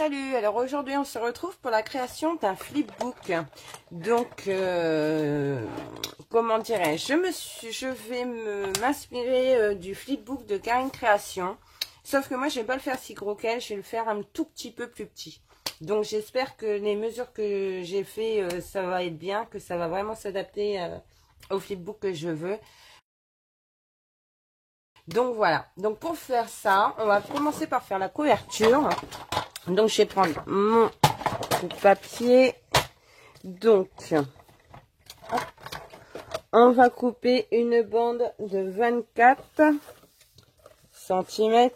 Salut, alors aujourd'hui on se retrouve pour la création d'un flipbook. Donc, comment dirais-je, je vais m'inspirer du flipbook de Karine Création. Sauf que moi je vais pas le faire si gros qu'elle, je vais le faire un tout petit peu plus petit. Donc j'espère que les mesures que j'ai fait, ça va être bien, que ça va vraiment s'adapter au flipbook que je veux. Donc voilà, donc pour faire ça, on va commencer par faire la couverture. Donc je vais prendre mon papier. Donc hop, on va couper une bande de 24 cm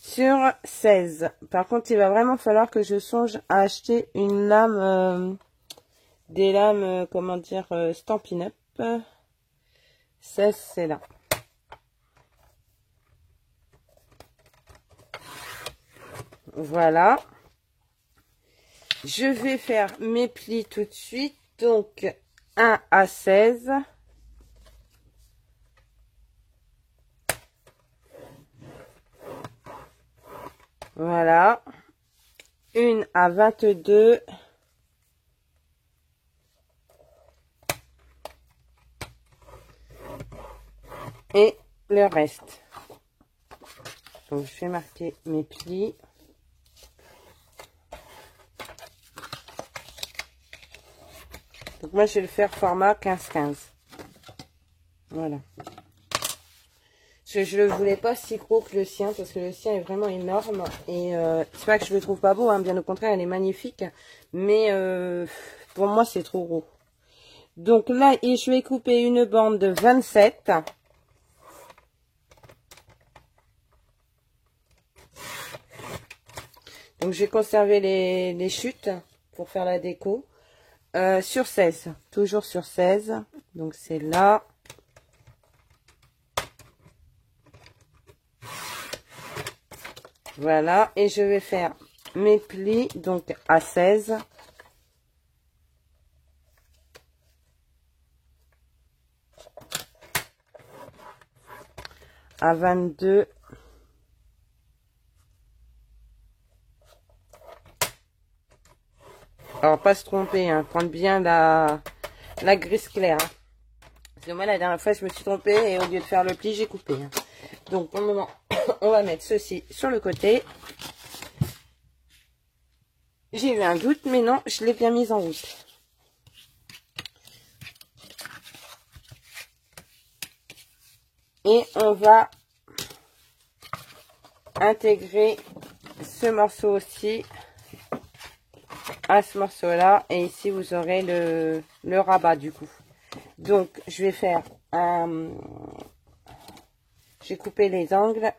sur 16. Par contre, il va vraiment falloir que je songe à acheter une lame, des lames, comment dire, Stampin' Up. 16, c'est là. Voilà. Je vais faire mes plis tout de suite. Donc, 1 à 16. Voilà. 1 à 22. Et le reste. Donc, je vais marquer mes plis. Donc, moi, je vais le faire format 15-15. Voilà. Je ne le voulais pas si gros que le sien, parce que le sien est vraiment énorme. Et c'est pas que je le trouve pas beau, hein, bien au contraire, il est magnifique. Mais pour moi, c'est trop gros. Donc là, je vais couper une bande de 27. Donc, je vais conserver les chutes pour faire la déco. Sur 16. Toujours sur 16. Donc, c'est là. Voilà. Et je vais faire mes plis, donc, à 16. À 22. Alors, pas se tromper, hein, prendre bien la grise claire. Hein. Parce que moi, la dernière fois, je me suis trompée et au lieu de faire le pli, j'ai coupé. Hein. Donc, pour le moment, on va mettre ceci sur le côté. J'ai eu un doute, mais non, je l'ai bien mise en route. Et on va intégrer ce morceau aussi à ce morceau là, et ici vous aurez le rabat du coup. Donc je vais faire un, j'ai coupé les angles,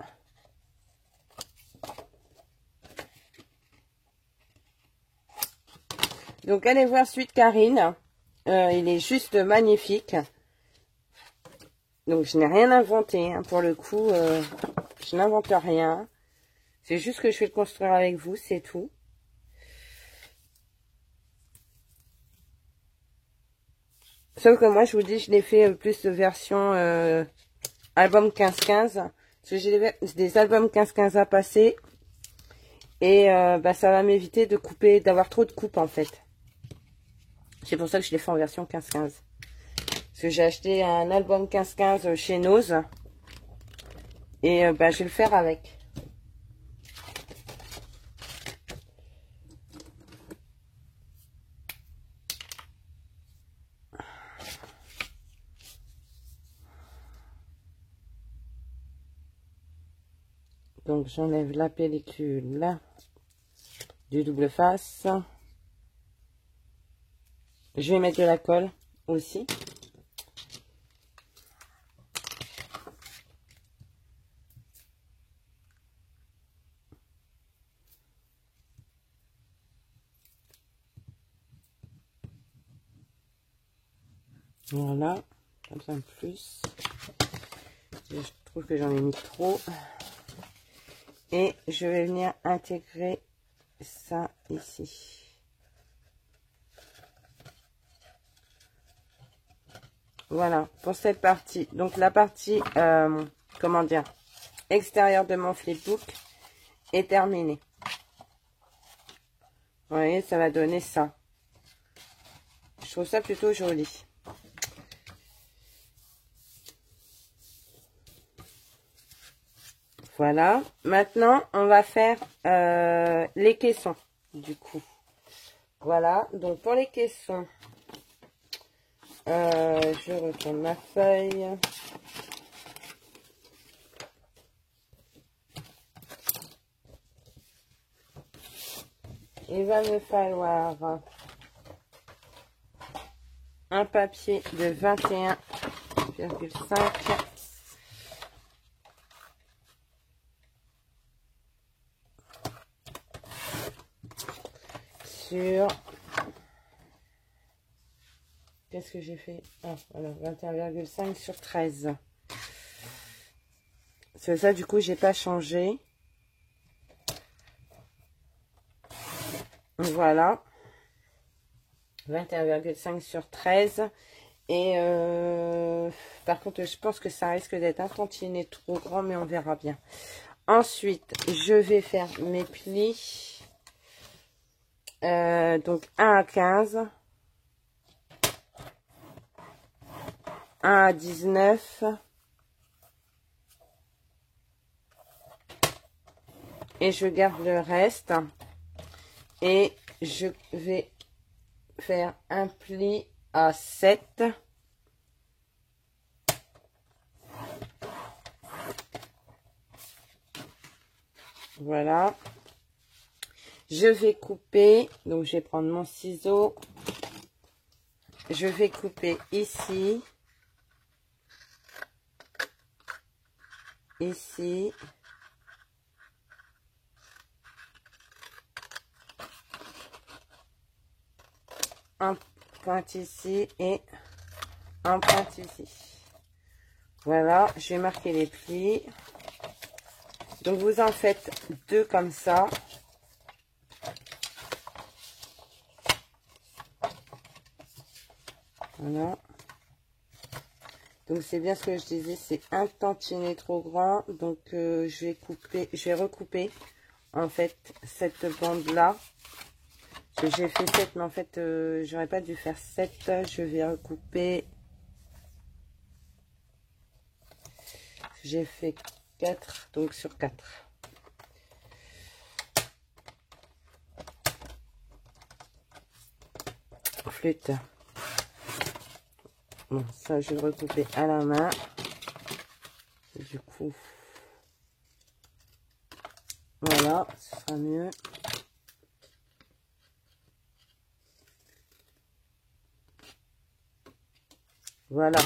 donc allez voir celui de Karine, il est juste magnifique. Donc je n'ai rien inventé, hein, pour le coup, je n'invente rien, c'est juste que je vais le construire avec vous, c'est tout. Sauf que moi, je vous dis, je l'ai fait plus de version album 15-15. Parce que j'ai des albums 15-15 à passer. Et bah, ça va m'éviter de couper, d'avoir trop de coupes en fait. C'est pour ça que je l'ai fait en version 15-15. Parce que j'ai acheté un album 15-15 chez Nose. Et bah, je vais le faire avec. Donc j'enlève la pellicule là, du double face. Je vais mettre de la colle aussi. Voilà, comme ça plus. Je trouve que j'en ai mis trop. Et je vais venir intégrer ça ici. Voilà, pour cette partie. Donc, la partie, comment dire, extérieure de mon flipbook est terminée. Vous voyez, ça va donner ça. Je trouve ça plutôt joli. Voilà. Maintenant, on va faire les caissons, du coup. Voilà. Donc, pour les caissons, je retourne ma feuille. Il va me falloir un papier de 21,5 sur... Qu'est-ce que j'ai fait? Ah, voilà, 21,5 sur 13. C'est ça, du coup, j'ai pas changé. Voilà. 21,5 sur 13. Et par contre, je pense que ça risque d'être un tantinet trop grand, mais on verra bien. Ensuite, je vais faire mes plis. Donc, 1 à 15. 1 à 19. Et je garde le reste. Et je vais faire un pli à 7. Voilà. Je vais couper. Donc, je vais prendre mon ciseau. Je vais couper ici. Ici. Un pointe ici et un pointe ici. Voilà, je vais marquer les plis. Donc, vous en faites 2 comme ça. Voilà. Donc, c'est bien ce que je disais, c'est un tantinet trop grand. Donc, je vais couper, je vais recouper, en fait, cette bande-là. J'ai fait 7, mais en fait, j'aurais pas dû faire 7. Je vais recouper. J'ai fait 4, donc sur 4. Flûte. Bon, ça, je vais le recouper à la main. Du coup, voilà, ce sera mieux. Voilà.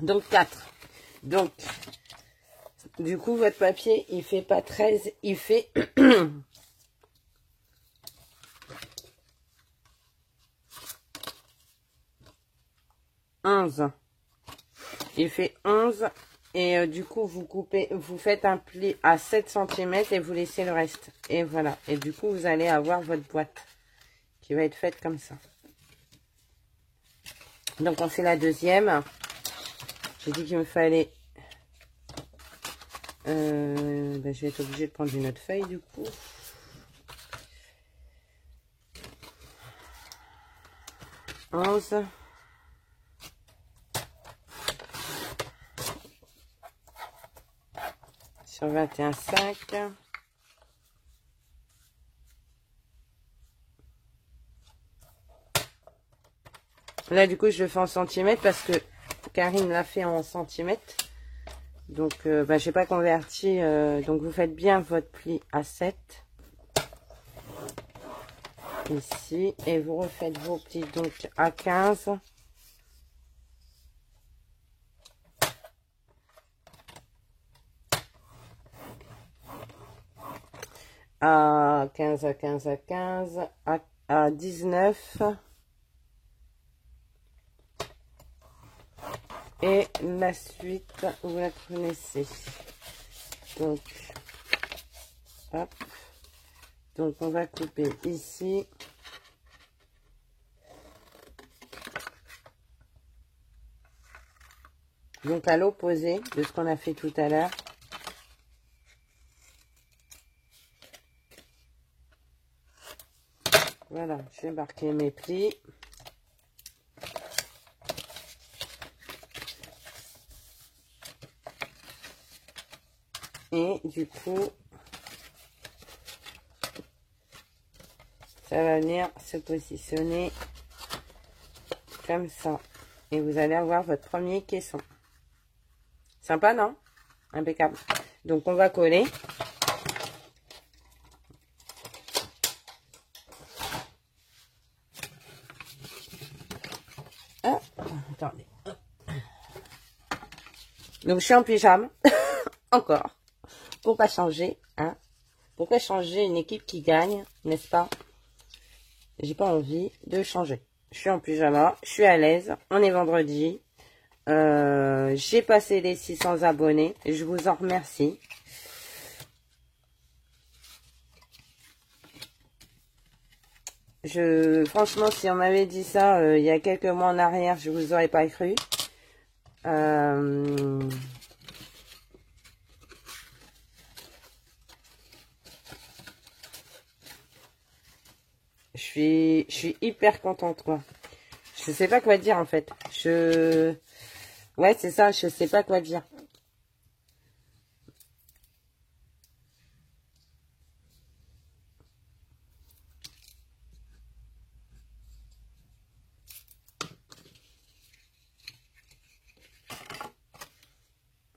Donc, 4. Donc, du coup, votre papier, il fait pas 13, il fait... 11. Il fait 11. Et du coup, vous coupez, vous faites un pli à 7 cm et vous laissez le reste. Et voilà. Et du coup, vous allez avoir votre boîte qui va être faite comme ça. Donc, on fait la deuxième. J'ai dit qu'il me fallait... je vais être obligée de prendre une autre feuille, du coup. Onze. Sur 21,5. Là, du coup, je le fais en centimètres parce que Karine l'a fait en centimètres. Donc, j'ai pas converti. Donc, vous faites bien votre pli à 7. Ici. Et vous refaites vos plis donc à 15. À 15, à 15, à 15. À 19. Et la suite, vous la connaissez. Donc, hop. Donc, on va couper ici. Donc à l'opposé de ce qu'on a fait tout à l'heure. Voilà, je vais marquer mes plis. Et du coup, ça va venir se positionner comme ça. Et vous allez avoir votre premier caisson. Sympa, non? Impeccable. Donc, on va coller. Ah, attendez. Donc, je suis en pyjama. Encore. Pourquoi changer, hein? Pourquoi changer une équipe qui gagne, n'est-ce pas? J'ai pas envie de changer. Je suis en pyjama, je suis à l'aise. On est vendredi. J'ai passé les 600 abonnés. Je vous en remercie. Franchement, si on m'avait dit ça il y a quelques mois en arrière, je vous aurais pas cru. Je suis hyper contente, quoi. Je sais pas quoi dire, en fait. Ouais, c'est ça, je sais pas quoi dire.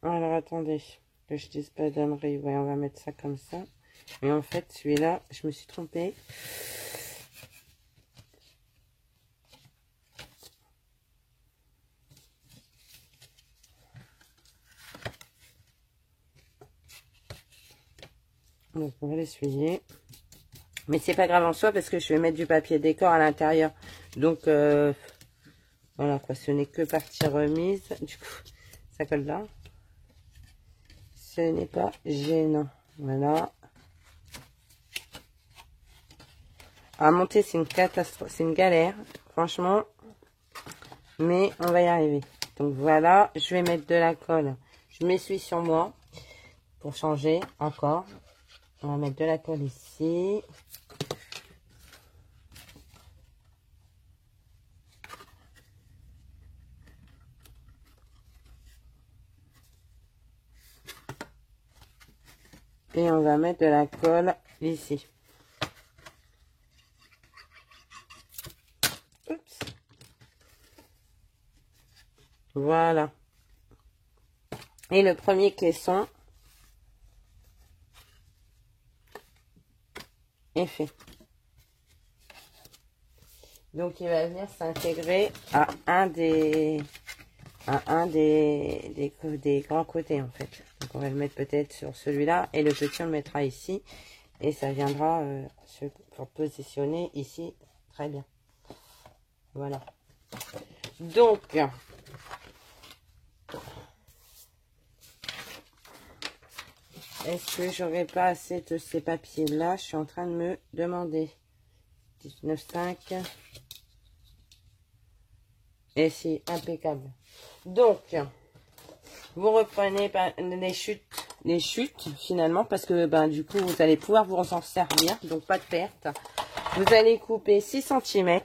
Alors, attendez, que je dise pas d'ânerie. Ouais, on va mettre ça comme ça. Mais en fait, celui-là, je me suis trompée. Donc, on va l'essuyer. Mais c'est pas grave en soi parce que je vais mettre du papier décor à l'intérieur. Donc, voilà quoi, ce n'est que partie remise. Du coup, ça colle là. Ce n'est pas gênant. Voilà. À monter, c'est une catastrophe, c'est une galère, franchement. Mais on va y arriver. Donc voilà, je vais mettre de la colle. Je m'essuie sur moi pour changer encore. On va mettre de la colle ici. Et on va mettre de la colle ici. Oups. Voilà. Et le premier caisson est fait. Donc il va venir s'intégrer à un des grands côtés en fait. Donc on va le mettre peut-être sur celui-là et le petit on le mettra ici et ça viendra se positionner ici très bien. Voilà. Donc est-ce que j'aurais pas assez de ces papiers là? Je suis en train de me demander. 19,5. Et c'est impeccable. Donc, vous reprenez les chutes finalement, parce que ben, du coup, vous allez pouvoir vous en servir, donc pas de perte. Vous allez couper 6 cm.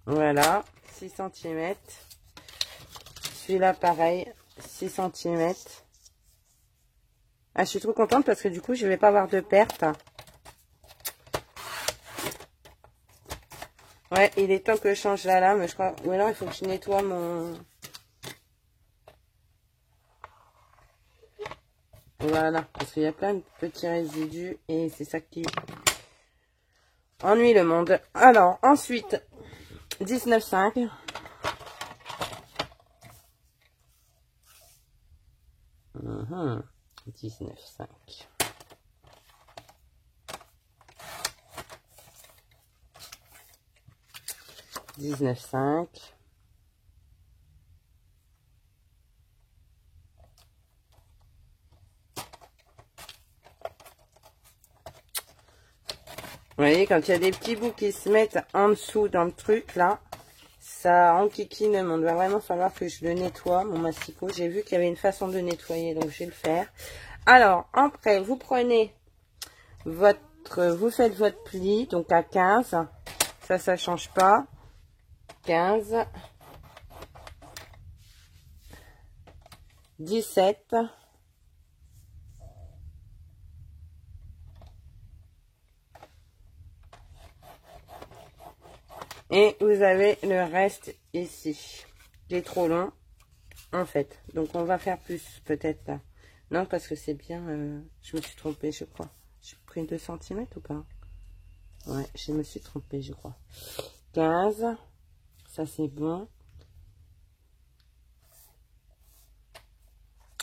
Voilà, 6 cm. Celui-là, pareil, 6 cm. Ah, je suis trop contente parce que du coup, je vais pas avoir de perte. Ouais, il est temps que je change la lame, je crois. Ou alors, il faut que je nettoie mon... Voilà, parce qu'il y a plein de petits résidus et c'est ça qui ennuie le monde. Alors, ensuite, 19,5. Mmh, 19,5. 19,5. Vous voyez, quand il y a des petits bouts qui se mettent en dessous dans le truc, là, ça enquiquine. On va vraiment falloir que je le nettoie, mon masticot. J'ai vu qu'il y avait une façon de nettoyer, donc je vais le faire. Alors, après, vous prenez vous faites votre pli, donc à 15. Ça change pas. 15. 17. Et vous avez le reste ici. Il est trop long, en fait. Donc, on va faire plus, peut-être là. Non, parce que c'est bien... je me suis trompée, je crois. J'ai pris 2 cm ou pas? Ouais, je me suis trompée, je crois. 15. Ça, c'est bon.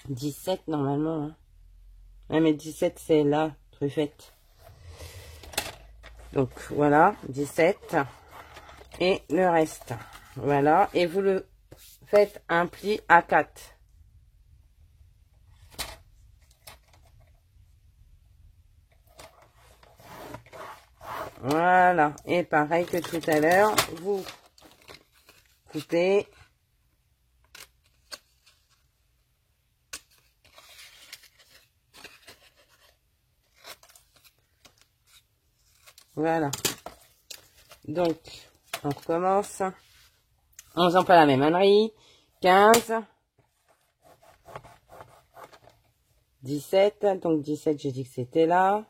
17, normalement. Hein. Ouais, mais 17, c'est là, truffette. Donc, voilà, 17. Et le reste. Voilà. Et vous le faites un pli à 4. Voilà. Et pareil que tout à l'heure, vous coupez. Voilà. Donc, on recommence. On faisant pas la même ânerie. 15. 17. Donc, 17, j'ai dit que c'était là.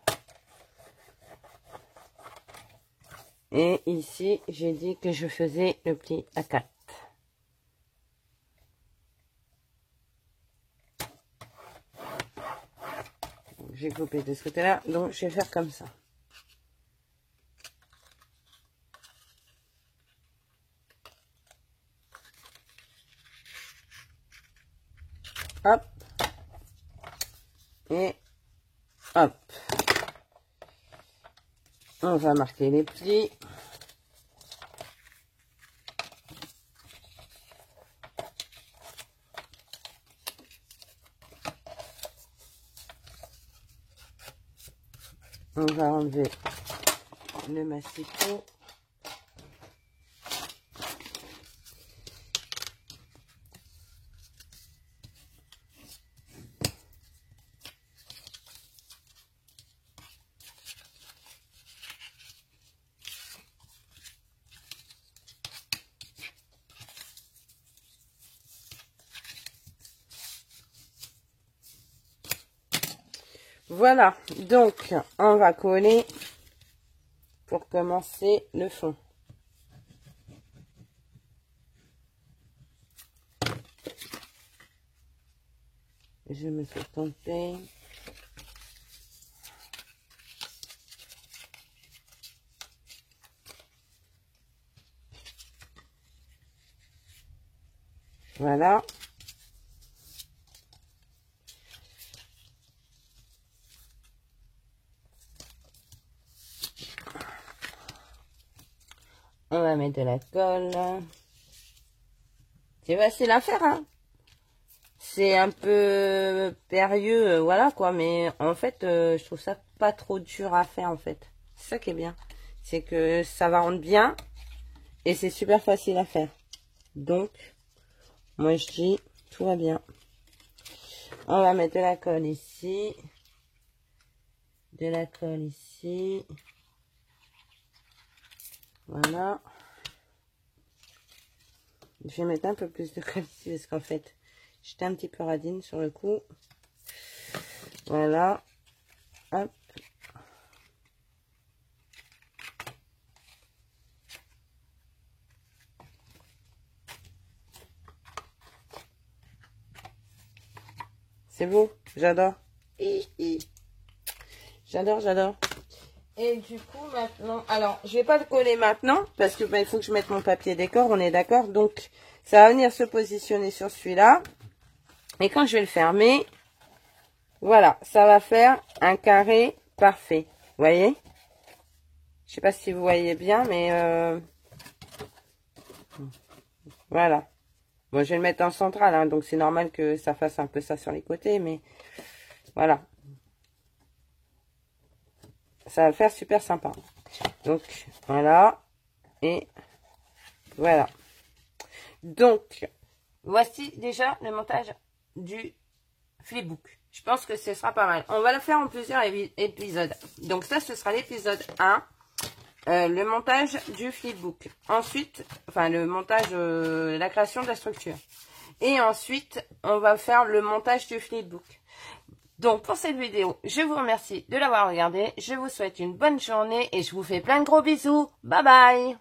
Et ici, j'ai dit que je faisais le pli à 4. J'ai coupé de ce côté-là. Donc, je vais faire comme ça. Hop. Et hop. On va marquer les plis. On va enlever le masticot. Voilà, donc on va coller pour commencer le fond. Je me suis trompée. Voilà. On va mettre de la colle. C'est facile à faire, hein. C'est un peu périlleux, voilà quoi. Mais en fait, je trouve ça pas trop dur à faire, en fait. C'est ça qui est bien. C'est que ça va rendre bien. Et c'est super facile à faire. Donc, moi je dis, tout va bien. On va mettre de la colle ici. De la colle ici. Voilà. Je vais mettre un peu plus de colle ici parce qu'en fait, j'étais un petit peu radine sur le coup. Voilà. Hop. C'est beau, j'adore. J'adore, j'adore. Et du coup, maintenant, alors, je vais pas le coller maintenant, parce que il faut que je mette mon papier décor, on est d'accord. Donc, ça va venir se positionner sur celui-là. Et quand je vais le fermer, voilà, ça va faire un carré parfait. Vous voyez? Je sais pas si vous voyez bien, mais voilà. Bon, je vais le mettre en central, hein, donc c'est normal que ça fasse un peu ça sur les côtés, mais voilà. Ça va faire super sympa. Donc, voilà. Et voilà. Donc, voici déjà le montage du flipbook. Je pense que ce sera pas mal. On va le faire en plusieurs épisodes. Donc ça, ce sera l'épisode 1. Le montage du flipbook. Ensuite, enfin le montage, la création de la structure. Et ensuite, on va faire le montage du flipbook. Donc pour cette vidéo, je vous remercie de l'avoir regardé. Je vous souhaite une bonne journée et je vous fais plein de gros bisous. Bye bye!